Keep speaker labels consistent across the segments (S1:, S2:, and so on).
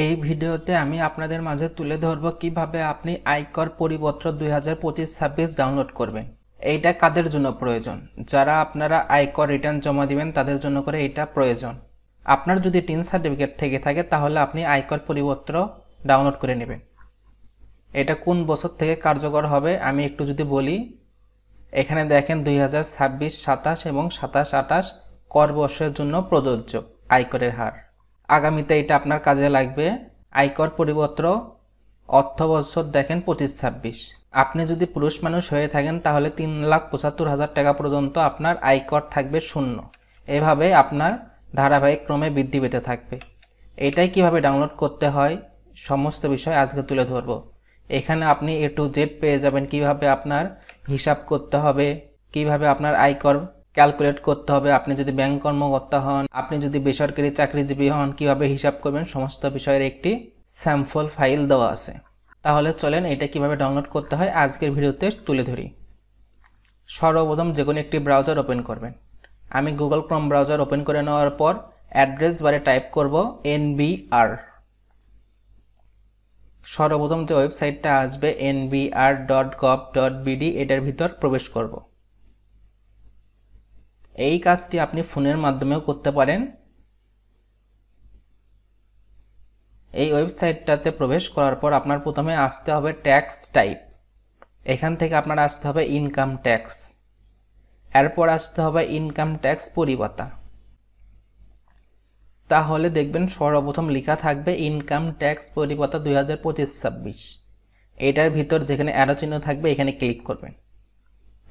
S1: এই ভিডিওতে আমি আপনাদের মাঝে তুলে ধরব কিভাবে আপনি আয়কর পরিপত্র 2025-26 ডাউনলোড করবেন। এইটা কাদের জন্য প্রয়োজন? যারা আপনারা আয়কর রিটার্ন জমা দিবেন তাদের জন্য করে এটা প্রয়োজন। আপনার যদি টিন সার্টিফিকেট থেকে থাকে তাহলে আপনি আয়কর পরিপত্র ডাউনলোড করে নেবেন। এটা কোন বছর থেকে কার্যকর হবে আমি একটু যদি বলি, এখানে দেখেন 2026, 27 এবং 27-28 কর বর্ষের জন্য প্রযোজ্য আয়করের হার। আগামীতে এটা আপনার কাজে লাগবে। আয়কর পরিপত্র অর্থ বছর দেখেন 25-26। আপনি যদি পুরুষ মানুষ হয়ে থাকেন তাহলে 3,75,000 টাকা পর্যন্ত আপনার আয়কর থাকবে শূন্য। এভাবে আপনার ধারাবাহিক ক্রমে বৃদ্ধি পেতে থাকবে। এটাই কিভাবে ডাউনলোড করতে হয় সমস্ত বিষয় আজকে তুলে ধরব। এখানে আপনি A to Z পেয়ে যাবেন, কিভাবে আপনার হিসাব করতে হবে, কিভাবে আপনার আয়কর ক্যালকুলেট করতে হবে, আপনি যদি ব্যাংক কর্মকর্তা হন, আপনি যদি বেসরকারি চাকরিজীবী হন, কিভাবে হিসাব করবেন সমস্ত বিষয়ের একটি স্যাম্পল ফাইল দেওয়া আছে। তাহলে চলেন এটা কিভাবে ডাউনলোড করতে হয় আজকের ভিডিওতে তুলে ধরি। সর্বপ্রথম যে কোনো একটি ব্রাউজার ওপেন করবেন। আমি গুগল ক্রোম ব্রাউজার ওপেন করে নেওয়ার পর অ্যাড্রেস বারে টাইপ করব NBR। সর্বপ্রথম যে ওয়েবসাইটটা আসবে nbr.gov.bd, এটার ভিতর প্রবেশ করব। এই কাজটি আপনি ফোনের মাধ্যমেও করতে পারেন। এই ওয়েবসাইটটাতে প্রবেশ করার পর আপনার প্রথমে আসতে হবে ট্যাক্স টাইপ। এখান থেকে আপনার আসতে হবে ইনকাম ট্যাক্স। এরপর আসতে হবে ইনকাম ট্যাক্স পরিপাতা। তাহলে দেখবেন সর্বপ্রথম লেখা থাকবে ইনকাম ট্যাক্স পরিপাতা 2025-26। এটার ভিতর যেখানে অ্যারো চিহ্ন থাকবে এখানে ক্লিক করবেন।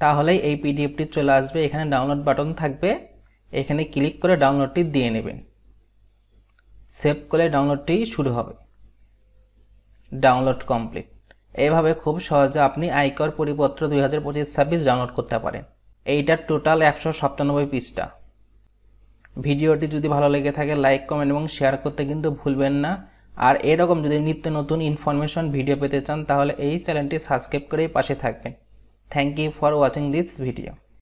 S1: তাহলেই এই পিডিএফটি চলে আসবে। এখানে ডাউনলোড বাটন থাকবে, এখানে ক্লিক করে ডাউনলোডটি দিয়ে নেবেন। সেভ করলে ডাউনলোডটি শুরু হবে। Download complete. এইভাবে খুব সহজে আপনি আয়কর পরিপত্র 2025-26 ডাউনলোড করতে পারেন। এইটার টোটাল 197 পৃষ্ঠা। ভিডিওটি যদি ভালো লেগে থাকে লাইক, কমেন্ট এবং শেয়ার করতে কিন্তু ভুলবেন না। আর এরকম যদি নিত্য নতুন ইনফরমেশন ভিডিও পেতে চান তাহলে এই চ্যানেলটি সাবস্ক্রাইব করেই পাশে থাকবেন। Thank you for watching this video.